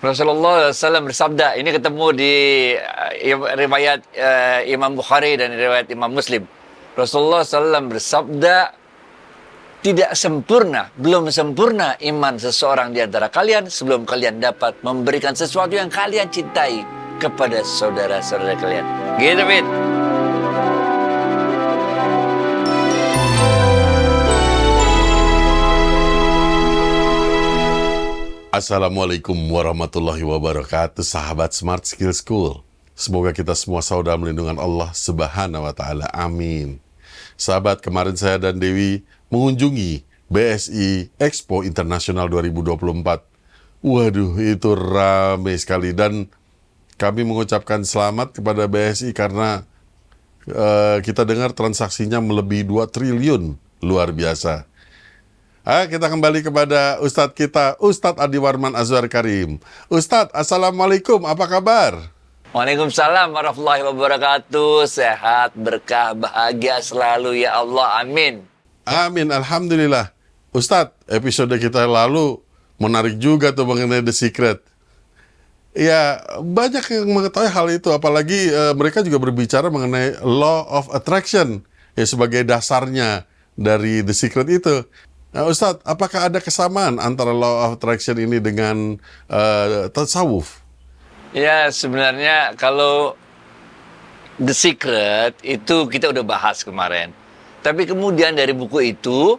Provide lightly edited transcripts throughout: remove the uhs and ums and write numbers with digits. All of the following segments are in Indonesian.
Rasulullah SAW bersabda, ini ketemu di riwayat Imam Bukhari dan riwayat Imam Muslim. Rasulullah SAW bersabda, tidak sempurna, belum sempurna iman seseorang di antara kalian sebelum kalian dapat memberikan sesuatu yang kalian cintai kepada saudara-saudara kalian. Gitu, Fit. Assalamualaikum warahmatullahi wabarakatuh, sahabat Smart Skill School. Semoga kita semua selalu dalam lindungan Allah Subhanahu wa Ta'ala. Amin. Sahabat, kemarin saya dan Dewi mengunjungi BSI Expo Internasional 2024. Waduh, itu ramai sekali, dan kami mengucapkan selamat kepada BSI karena kita dengar transaksinya melebihi 2 triliun. Luar biasa. Kita kembali kepada Ustadz kita, Ustadz Adi Warman Azwar Karim. Ustadz, Assalamualaikum, apa kabar? Waalaikumsalam warahmatullahi wabarakatuh. Sehat, berkah, bahagia selalu ya Allah. Amin. Amin, Alhamdulillah. Ustadz, episode kita lalu menarik juga tuh mengenai The Secret. Ya, banyak yang mengetahui hal itu, apalagi mereka juga berbicara mengenai Law of Attraction, ya, sebagai dasarnya dari The Secret itu. Nah, Ustadz, apakah ada kesamaan antara Law of Attraction ini dengan tasawuf? Ya, sebenarnya kalau The Secret itu kita udah bahas kemarin. Tapi kemudian dari buku itu,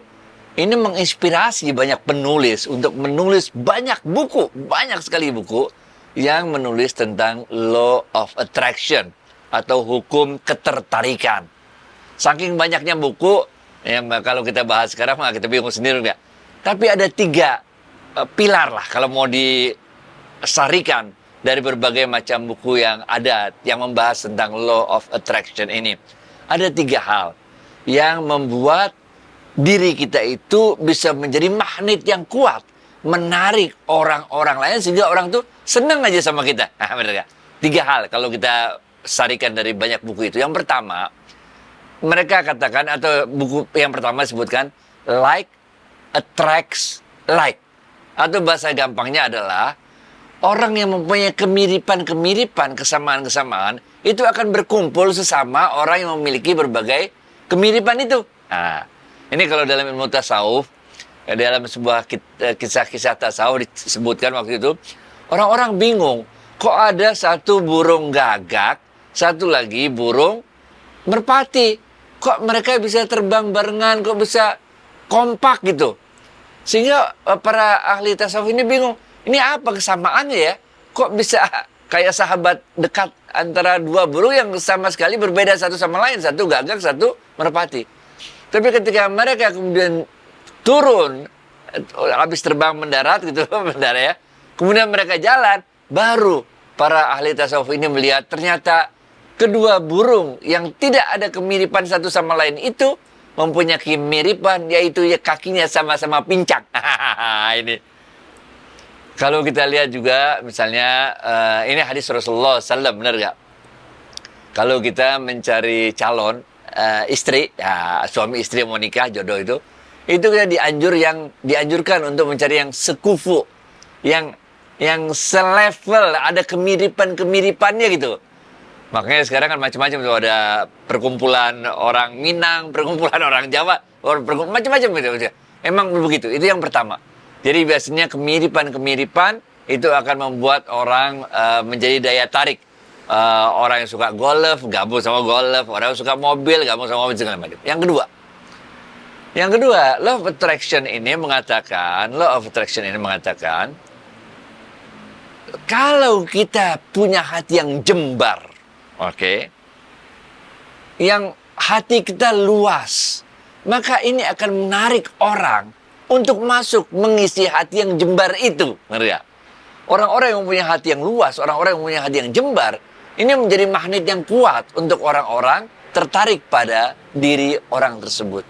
ini menginspirasi banyak penulis untuk menulis banyak buku, banyak sekali buku yang menulis tentang Law of Attraction atau hukum ketertarikan. Saking banyaknya buku, ya, kalau kita bahas sekarang kita bingung sendiri enggak. Tapi ada 3 pilar lah kalau mau disarikan dari berbagai macam buku yang ada yang membahas tentang Law of Attraction ini. Ada 3 hal yang membuat diri kita itu bisa menjadi magnet yang kuat, menarik orang-orang lain sehingga orang tuh senang aja sama kita. Nah, benar gak? 3 hal kalau kita sarikan dari banyak buku itu. Yang pertama, mereka katakan, atau buku yang pertama sebutkan, like attracts like. Atau bahasa gampangnya adalah, orang yang mempunyai kemiripan-kemiripan, kesamaan-kesamaan, itu akan berkumpul sesama orang yang memiliki berbagai kemiripan itu. Nah, ini kalau dalam ilmu tasawuf, dalam sebuah kisah-kisah tasawuf disebutkan waktu itu, orang-orang bingung, kok ada satu burung gagak, satu lagi burung merpati. Kok mereka bisa terbang barengan, kok bisa kompak gitu. Sehingga para ahli tasawuf ini bingung, ini apa kesamaannya ya? Kok bisa kayak sahabat dekat antara 2 burung yang sama sekali berbeda satu sama lain, satu gagak, satu merpati. Tapi ketika mereka kemudian turun, habis terbang mendarat gitu, mendarat ya, kemudian mereka jalan, baru para ahli tasawuf ini melihat ternyata kedua burung yang tidak ada kemiripan satu sama lain itu mempunyai kemiripan, yaitu ya kakinya sama-sama pincang. Ini. Kalau kita lihat juga, misalnya, ini hadis Rasulullah SAW, benar gak? Kalau kita mencari calon istri, ya, suami istri mau nikah, jodoh itu kita dianjurkan untuk mencari yang sekufu, yang selevel, ada kemiripan-kemiripannya gitu. Makanya sekarang kan macam-macam tuh, ada perkumpulan orang Minang, perkumpulan orang Jawa, macam-macam gitu. Emang begitu, itu yang pertama. Jadi biasanya kemiripan-kemiripan itu akan membuat orang menjadi daya tarik. Orang yang suka golf, gabung sama golf. Orang yang suka mobil, gabung sama mobil, segala macam. Yang kedua, Law of Attraction ini mengatakan, kalau kita punya hati yang jembar, yang hati kita luas, maka ini akan menarik orang untuk masuk mengisi hati yang jembar itu. Ngerti ya? Orang-orang yang punya hati yang luas, orang-orang yang punya hati yang jembar, ini menjadi magnet yang kuat untuk orang-orang tertarik pada diri orang tersebut.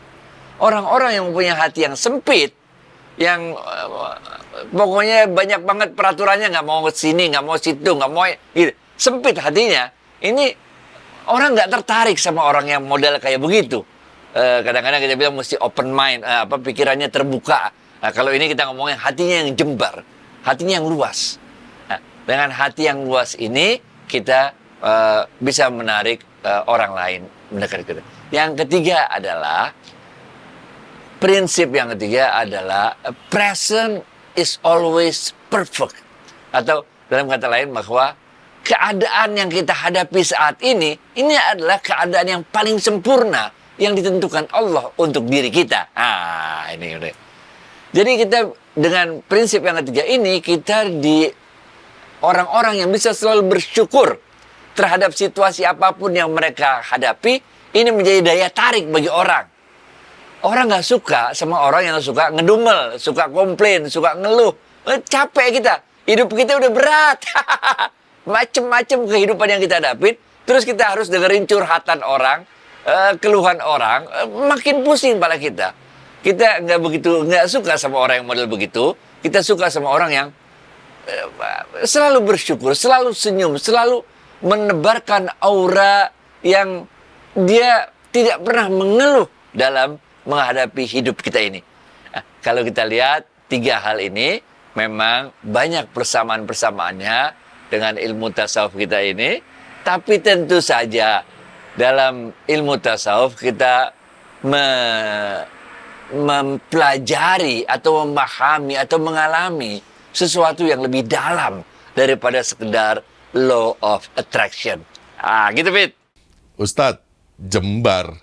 Orang-orang yang punya hati yang sempit, yang pokoknya banyak banget peraturannya, nggak mau ke sini, nggak mau situ, nggak mau gitu, sempit hatinya. Ini orang nggak tertarik sama orang yang model kayak begitu. Kadang-kadang kita bilang mesti open mind, pikirannya terbuka. Nah, kalau ini kita ngomongin hatinya yang jembar, hatinya yang luas. Nah, Dengan hati yang luas ini kita bisa menarik orang lain mendekat kita. Yang ketiga adalah prinsip yang ketiga adalah present is always perfect. Atau dalam kata lain bahwa keadaan yang kita hadapi saat ini adalah keadaan yang paling sempurna yang ditentukan Allah untuk diri kita. Ini udah. Jadi kita dengan prinsip yang ketiga ini, kita di orang-orang yang bisa selalu bersyukur terhadap situasi apapun yang mereka hadapi, ini menjadi daya tarik bagi orang. Orang nggak suka sama orang yang suka ngedumel, suka komplain, suka ngeluh. Capek kita, hidup kita udah berat. Macem-macem kehidupan yang kita hadapin, terus kita harus dengerin curhatan orang, keluhan orang, makin pusing kepala kita. Kita nggak suka sama orang yang model begitu. Kita suka sama orang yang selalu bersyukur, selalu senyum, selalu menebarkan aura yang dia tidak pernah mengeluh dalam menghadapi hidup kita ini. Kalau kita lihat tiga hal ini, memang banyak persamaan-persamaannya dengan ilmu tasawuf kita ini. Tapi tentu saja dalam ilmu tasawuf kita mempelajari atau memahami atau mengalami sesuatu yang lebih dalam daripada sekedar law of attraction. Gitu, Fit. Ustadz, jembar.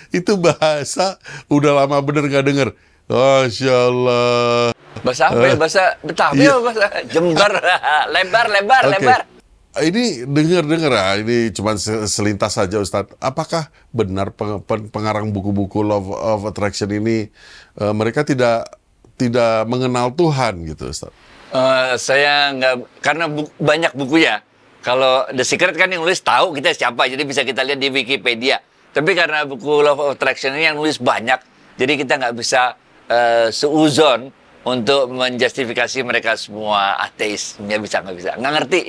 Itu bahasa udah lama bener gak denger. Masya Allah. Bahasa apa ya? Bahasa Betawi Iya. apa bahasa Jember? lebar. Oke. Ini dengar ini cuma selintas saja Ustadz. Apakah benar pengarang buku-buku Law of Attraction ini mereka tidak mengenal Tuhan gitu Ustadz? Saya nggak, karena banyak bukunya. Kalau The Secret kan yang nulis tahu kita siapa, jadi bisa kita lihat di Wikipedia. Tapi karena buku Law of Attraction ini yang nulis banyak, jadi kita nggak bisa seuzon untuk menjustifikasi mereka semua ateis. Nggak bisa, nggak ngerti.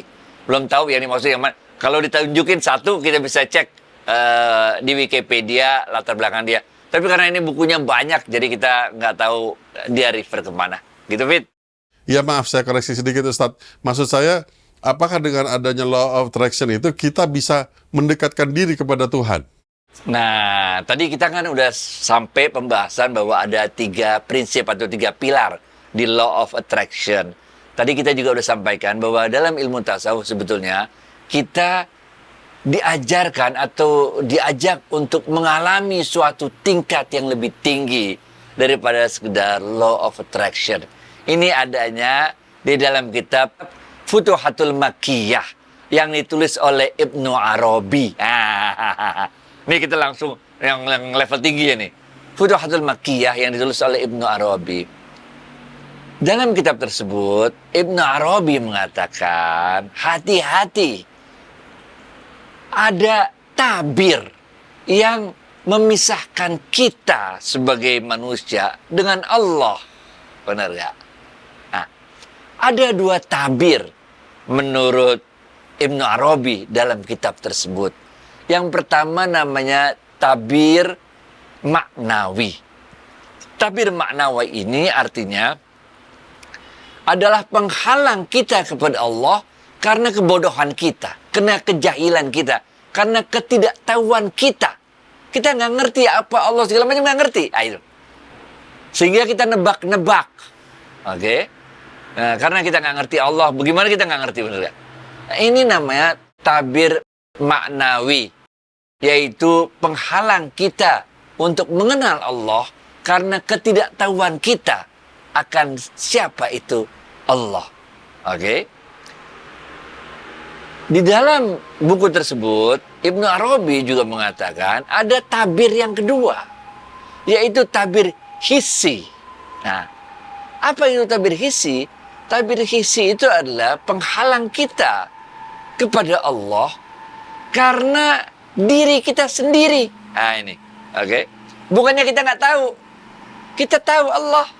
Belum tahu yang dimaksud yang mana. Kalau ditunjukin satu, kita bisa cek di Wikipedia latar belakang dia. Tapi karena ini bukunya banyak, jadi kita nggak tahu dia refer kemana. Gitu, Fit. Ya maaf, saya koreksi sedikit Ustadz. Maksud saya, apakah dengan adanya Law of Attraction itu kita bisa mendekatkan diri kepada Tuhan? Nah, tadi kita kan udah sampai pembahasan bahwa ada 3 prinsip atau 3 pilar di Law of Attraction. Tadi kita juga udah sampaikan bahwa dalam ilmu tasawuf sebetulnya kita diajarkan atau diajak untuk mengalami suatu tingkat yang lebih tinggi daripada sekedar Law of Attraction. Ini adanya di dalam kitab Futuhatul Makkiyah yang ditulis oleh Ibnu Arabi. Ini kita langsung yang level tinggi ya nih. Futuhatul Makkiyah yang ditulis oleh Ibnu Arabi. Dalam kitab tersebut, Ibnu Arabi mengatakan, hati-hati. Ada tabir yang memisahkan kita sebagai manusia dengan Allah. Benar gak? Nah, ada 2 tabir menurut Ibnu Arabi dalam kitab tersebut. Yang pertama namanya tabir maknawi. Tabir maknawi ini artinya adalah penghalang kita kepada Allah karena kebodohan kita, karena kejahilan kita, karena ketidaktahuan kita. Kita nggak ngerti apa Allah segala macam, nggak ngerti. Itu. Sehingga kita nebak-nebak. Oke? Nah, karena kita nggak ngerti Allah, bagaimana kita nggak ngerti, benar gak? Nah, ini namanya tabir maknawi, yaitu penghalang kita untuk mengenal Allah karena ketidaktahuan kita akan siapa itu Allah. Oke? Di dalam buku tersebut, Ibnu Arabi juga mengatakan ada tabir yang kedua, yaitu tabir hissi. Nah, apa itu tabir hissi? Tabir hissi itu adalah penghalang kita kepada Allah karena diri kita sendiri. Ini, oke? Bukannya kita nggak tahu. Kita tahu Allah.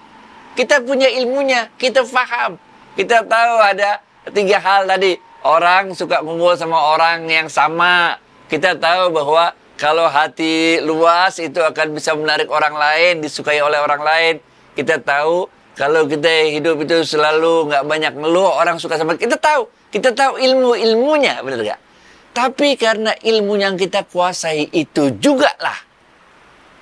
Kita punya ilmunya, kita paham. Kita tahu ada 3 hal tadi. Orang suka kumpul sama orang yang sama. Kita tahu bahwa kalau hati luas itu akan bisa menarik orang lain, disukai oleh orang lain. Kita tahu Kalau kita hidup itu selalu nggak banyak ngeluh, orang suka sama kita tahu ilmunya, benar nggak? Tapi karena ilmu yang kita kuasai itu juga lah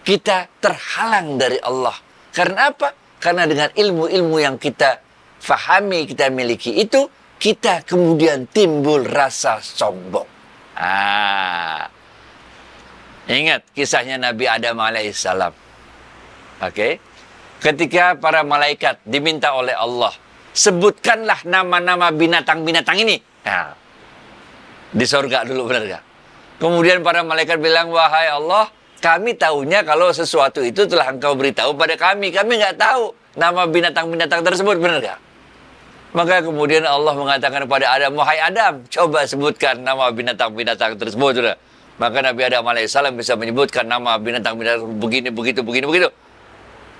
kita terhalang dari Allah. Karena apa? Karena dengan ilmu-ilmu yang kita fahami, kita miliki itu, kita kemudian timbul rasa sombong. Ingat kisahnya Nabi Adam alaihissalam. Oke? Ketika para malaikat diminta oleh Allah, sebutkanlah nama-nama binatang-binatang ini. Nah, di sorga dulu, benar gak? Kemudian para malaikat bilang, wahai Allah, kami tahunya kalau sesuatu itu telah engkau beritahu pada kami. Kami nggak tahu nama binatang-binatang tersebut, benar gak? Maka kemudian Allah mengatakan kepada Adam, wahai Adam, coba sebutkan nama binatang-binatang tersebut. Sudah. Maka Nabi Adam alaihissalam bisa menyebutkan nama binatang-binatang begini, begitu.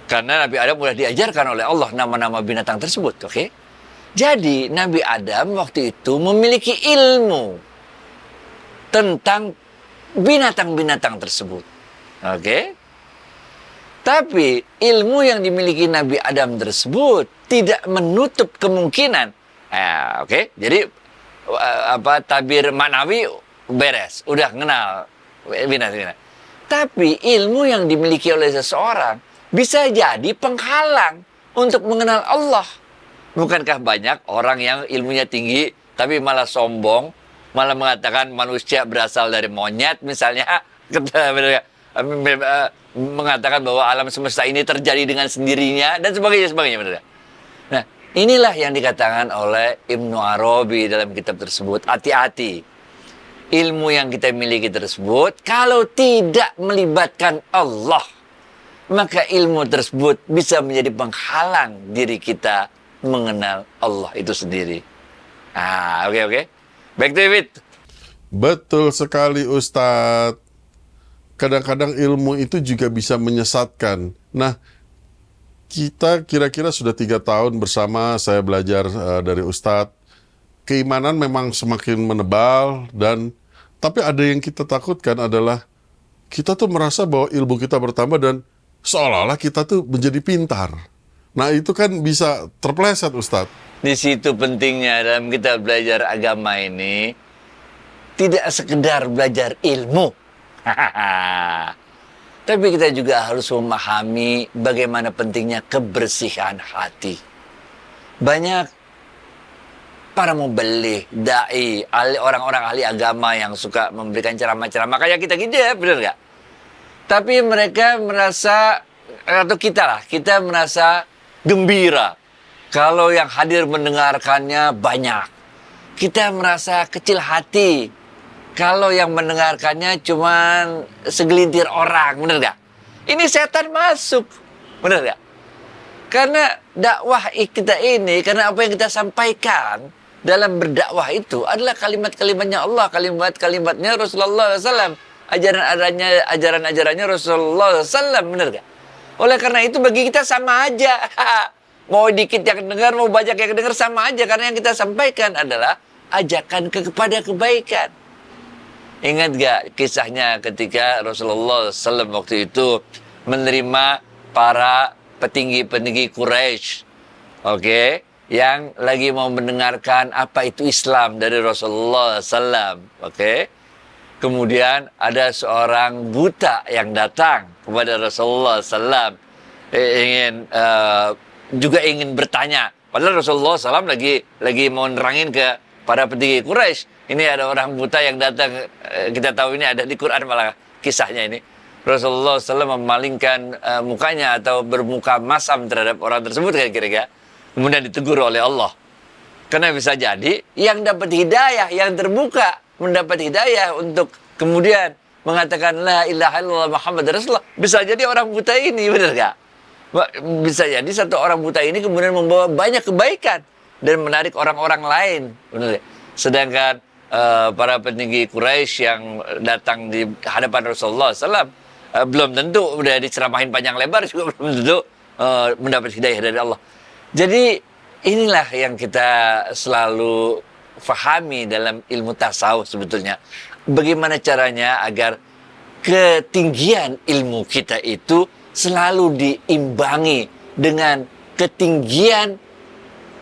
Karena Nabi Adam sudah diajarkan oleh Allah nama-nama binatang tersebut. Oke? Jadi Nabi Adam waktu itu memiliki ilmu tentang binatang-binatang tersebut. Oke? Tapi ilmu yang dimiliki Nabi Adam tersebut tidak menutup kemungkinan. Oke? Jadi tabir maknawi beres, udah kenal binatang. Tapi ilmu yang dimiliki oleh seseorang bisa jadi penghalang untuk mengenal Allah. Bukankah banyak orang yang ilmunya tinggi tapi malah sombong, malah mengatakan manusia berasal dari monyet misalnya, mengatakan bahwa alam semesta ini terjadi dengan sendirinya dan sebagainya, benar. Nah, inilah yang dikatakan oleh Ibnu Arabi dalam kitab tersebut. Hati-hati, ilmu yang kita miliki tersebut kalau tidak melibatkan Allah, maka ilmu tersebut bisa menjadi penghalang diri kita mengenal Allah itu sendiri. Oke. Back to it. Betul sekali Ustadz. Kadang-kadang ilmu itu juga bisa menyesatkan. Nah, kita kira-kira sudah 3 tahun bersama, saya belajar dari Ustadz. Keimanan memang semakin menebal, tapi ada yang kita takutkan adalah kita tuh merasa bahwa ilmu kita bertambah dan seolah-olah kita tuh menjadi pintar. Nah, itu kan bisa terpeleset, Ustadz. Di situ pentingnya dalam kita belajar agama ini, tidak sekedar belajar ilmu. Tapi kita juga harus memahami bagaimana pentingnya kebersihan hati. Banyak para mubelligh, da'i, orang-orang ahli agama yang suka memberikan ceramah-ceramah kayak kita ya, benar nggak? Tapi mereka merasa, atau kita merasa gembira kalau yang hadir mendengarkannya banyak. Kita merasa kecil hati kalau yang mendengarkannya cuma segelintir orang, benar nggak? Ini setan masuk, benar nggak? Karena dakwah kita ini, karena apa yang kita sampaikan dalam berdakwah itu adalah kalimat-kalimatnya Allah, kalimat-kalimatnya Rasulullah SAW, ajaran-ajarannya Rasulullah SAW, benar gak? Oleh karena itu bagi kita sama aja. Mau dikit yang dengar, mau banyak yang dengar, sama aja. Karena yang kita sampaikan adalah ajakan kepada kebaikan. Ingat gak kisahnya ketika Rasulullah SAW waktu itu menerima para petinggi-petinggi Quraisy, yang lagi mau mendengarkan apa itu Islam dari Rasulullah SAW, Kemudian ada seorang buta yang datang kepada Rasulullah SAW, ingin bertanya. Padahal Rasulullah SAW lagi mau nerangin ke para petinggi Quraisy. Ini ada orang buta yang datang. Kita tahu ini ada di Quran malah kisahnya ini. Rasulullah SAW memalingkan mukanya atau bermuka masam terhadap orang tersebut kira-kira. Kemudian ditegur oleh Allah. Karena bisa jadi yang dapat hidayah, yang terbuka mendapat hidayah untuk kemudian mengatakan la ilaha illallah Muhammad Rasulullah. Bisa jadi orang buta ini, benar gak? Bisa jadi satu orang buta ini kemudian membawa banyak kebaikan dan menarik orang-orang lain, benar gak? Sedangkan para petinggi Quraisy yang datang di hadapan Rasulullah SAW belum tentu udah diceramahin panjang lebar juga belum tentu mendapat hidayah dari Allah. Jadi inilah yang kita selalu fahami dalam ilmu tasawuf sebetulnya. Bagaimana caranya agar ketinggian ilmu kita itu selalu diimbangi dengan ketinggian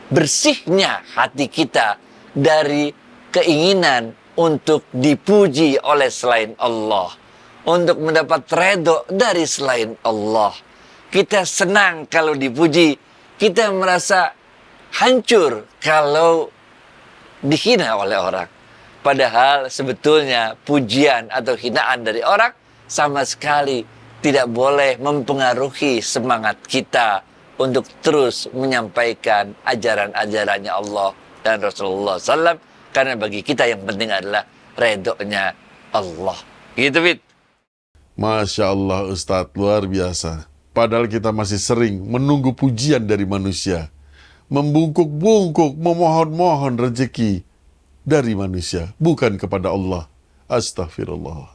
bersihnya hati kita dari keinginan untuk dipuji oleh selain Allah, untuk mendapat redho dari selain Allah. Kita senang kalau dipuji, kita merasa hancur kalau dihina oleh orang. Padahal sebetulnya pujian atau hinaan dari orang sama sekali tidak boleh mempengaruhi semangat kita untuk terus menyampaikan ajaran-ajarannya Allah dan Rasulullah SAW. Karena bagi kita yang penting adalah redhonya Allah. Gitu, Fit. Masya Allah Ustadz, luar biasa. Padahal kita masih sering menunggu pujian dari manusia. Membungkuk-bungkuk, memohon-mohon rezeki dari manusia, bukan kepada Allah. Astagfirullah.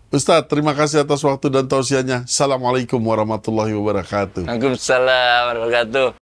Ustadz, terima kasih atas waktu dan tausiahnya. Assalamualaikum warahmatullahi wabarakatuh. Waalaikumsalam warahmatullahi wabarakatuh.